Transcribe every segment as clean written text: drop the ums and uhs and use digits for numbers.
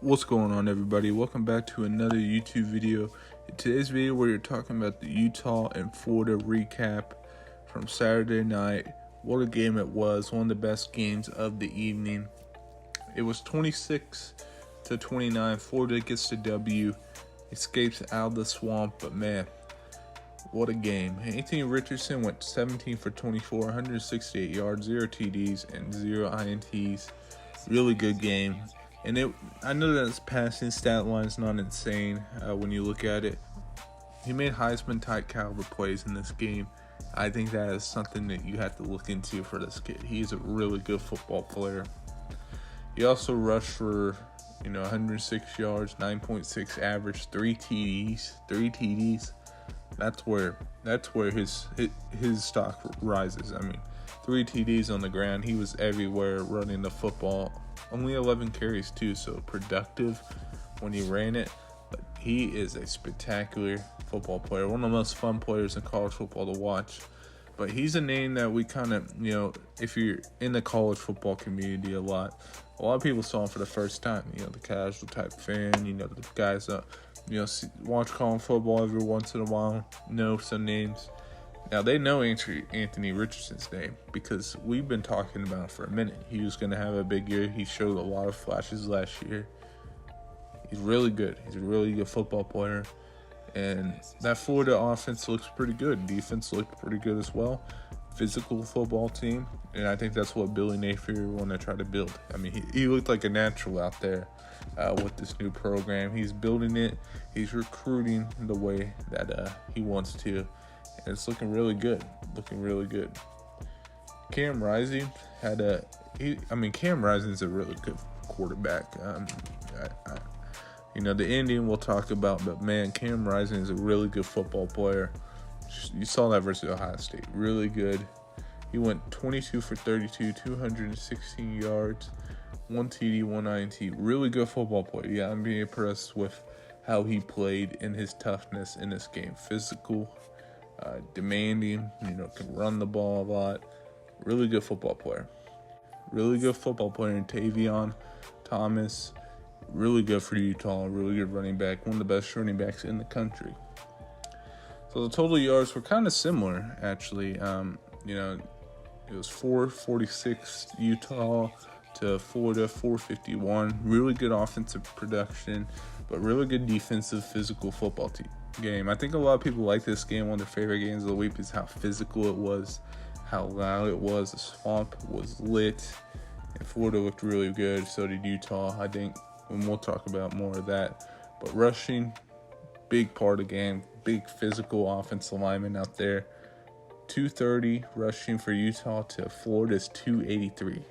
What's going on, everybody? Welcome back to another YouTube video. In today's video, we're talking about the Utah and Florida recap from Saturday night. What a game it was. One of the best games of the evening. It was 26-29. Florida gets the W, escapes out of the swamp, but man, what a game. Anthony Richardson went 17 for 24, 168 yards, 0 TDs, and 0 INTs. Really good game. And I know that his passing stat line is not insane when you look at it. He made Heisman-type caliber plays in this game. I think that is something that you have to look into for this kid. He's a really good football player. He also rushed for 106 yards, 9.6 average, 3 TDs. That's where his stock rises. I mean, 3 TDs on the ground. He was everywhere running the football. Only 11 carries too, so productive when he ran it. But he is a spectacular football player, one of the most fun players in college football to watch. But he's a name that we kind of, if you're in the college football community a lot of people saw him for the first time. The casual type fan, the guys that, watch college football every once in a while, know some names. Now, they know Anthony Richardson's name because we've been talking about it for a minute. He was going to have a big year. He showed a lot of flashes last year. He's really good. He's a really good football player. And that Florida offense looks pretty good. Defense looked pretty good as well. Physical football team. And I think that's what Billy Napier wanted to try to build. I mean, he looked like a natural out there with this new program. He's building it. He's recruiting the way that he wants to. And it's looking really good. Cam Rising Cam Rising's a really good quarterback. The Indian we'll talk about, but man, Cam Rising is a really good football player. You saw that versus Ohio State. Really good. He went 22 for 32, 216 yards, 1 TD, 1 INT. Really good football player. Yeah, I'm being impressed with how he played and his toughness in this game. Physical. Demanding, can run the ball a lot. Really good football player. In Tavion Thomas. Really good for Utah. Really good running back. One of the best running backs in the country. So the total yards were kind of similar, actually. It was 446 Utah to Florida 451. Really good offensive production, but really good defensive, physical football game. I think a lot of people like this game. One of their favorite games of the week is how physical it was, how loud it was. The swamp was lit, and Florida looked really good. So did Utah, I think, and we'll talk about more of that. But rushing, big part of the game. Big physical offensive lineman out there. 230 rushing for Utah to Florida's 283.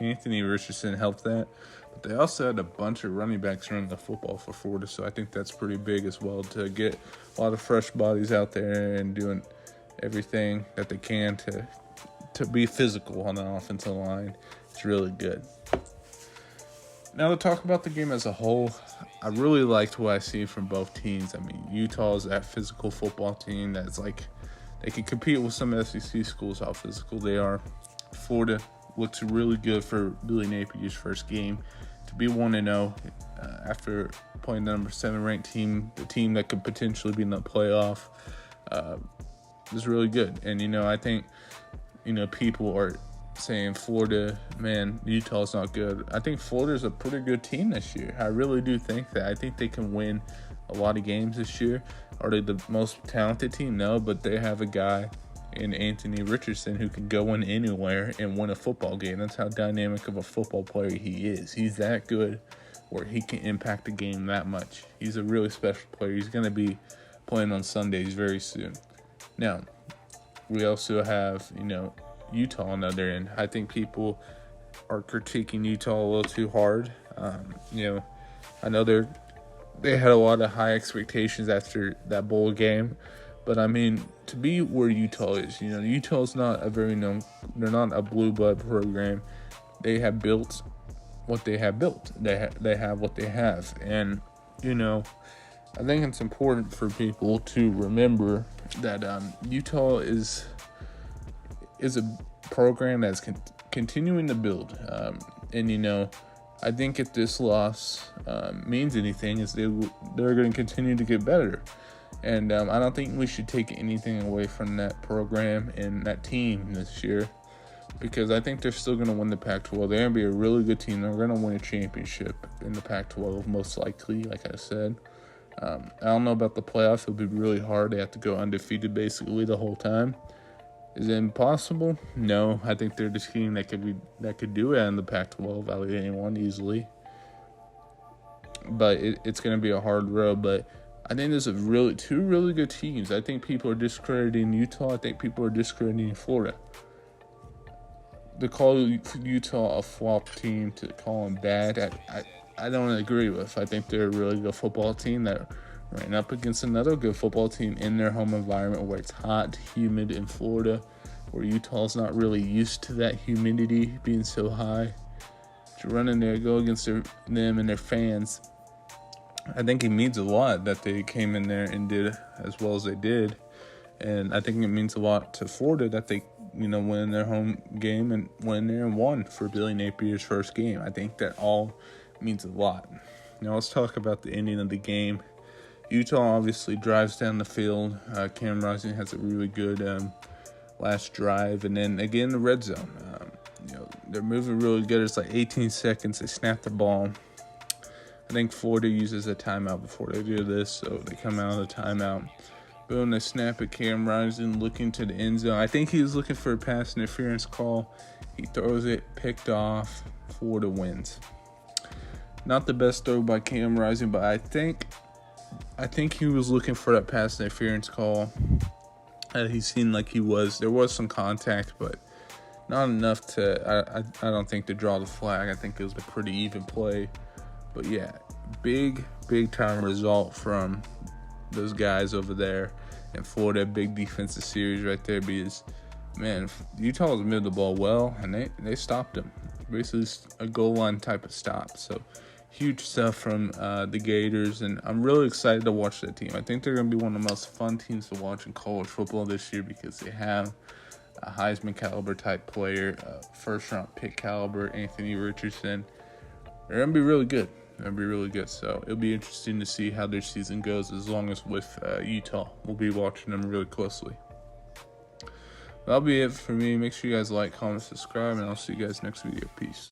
Anthony Richardson helped that. But they also had a bunch of running backs running the football for Florida, so I think that's pretty big as well to get a lot of fresh bodies out there and doing everything that they can to be physical on the offensive line. It's really good. Now to talk about the game as a whole, I really liked what I see from both teams. I mean, Utah is that physical football team that's like they can compete with some SEC schools how physical they are. Florida looks really good for Billy Napier's first game. To be 1-0 after playing the number 7 ranked team, the team that could potentially be in the playoff, is really good. And I think people are saying Florida, man, Utah's not good. I think Florida's a pretty good team this year. I really do think that. I think they can win a lot of games this year. Are they the most talented team? No, but they have a guy in Anthony Richardson who can go in anywhere and win a football game. That's how dynamic of a football player he is. He's that good where he can impact the game that much. He's a really special player. He's going to be playing on Sundays very soon. Now, we also have, Utah on the other end. I think people are critiquing Utah a little too hard. I know they had a lot of high expectations after that bowl game. But, I mean, to be where Utah is, Utah's not they're not a blue blood program. They have built what they have built. They have what they have. And, I think it's important for people to remember that Utah is a program that's continuing to build. And, I think if this loss means anything, is they're going to continue to get better. And I don't think we should take anything away from that program and that team this year, because I think they're still going to win the Pac-12. They're going to be a really good team. They're going to win a championship in the Pac-12, most likely, like I said. I don't know about the playoffs. It'll be really hard. They have to go undefeated basically the whole time. Is it impossible? No. I think they're the team that could do it in the Pac-12 out of anyone easily. But it's going to be a hard road. But I think there's two really good teams. I think people are discrediting Utah. I think people are discrediting Florida. To call Utah a flop team, to call them bad, I don't agree with. I think they're a really good football team that ran up against another good football team in their home environment where it's hot, humid in Florida, where Utah's not really used to that humidity being so high. To run in there, go against them and their fans, I think it means a lot that they came in there and did as well as they did. And I think it means a lot to Florida that they, win their home game and went in there and won for Billy Napier's first game. I think that all means a lot. Now let's talk about the ending of the game. Utah obviously drives down the field. Cam Rising has a really good last drive. And then again, the red zone. They're moving really good. It's like 18 seconds. They snap the ball. I think Florida uses a timeout before they do this, so they come out of the timeout. Boom, they snap it. Cam Rising looking to the end zone. I think he was looking for a pass interference call. He throws it, picked off. Florida wins. Not the best throw by Cam Rising, but I think he was looking for that pass interference call. He seemed like he was. There was some contact, but not enough to, I don't think, to draw the flag. I think it was a pretty even play. But yeah, big time result from those guys over there in Florida. Big defensive series right there, because, man, Utah was moved the ball well, and they stopped them. Basically a goal line type of stop. So huge stuff from the Gators, and I'm really excited to watch that team. I think they're going to be one of the most fun teams to watch in college football this year, because they have a Heisman caliber type player, first round pick caliber, Anthony Richardson. They're going to be really good. So it'll be interesting to see how their season goes, as long as with Utah. We'll be watching them really closely. That'll be it for me. Make sure you guys like, comment, subscribe, and I'll see you guys next video. Peace.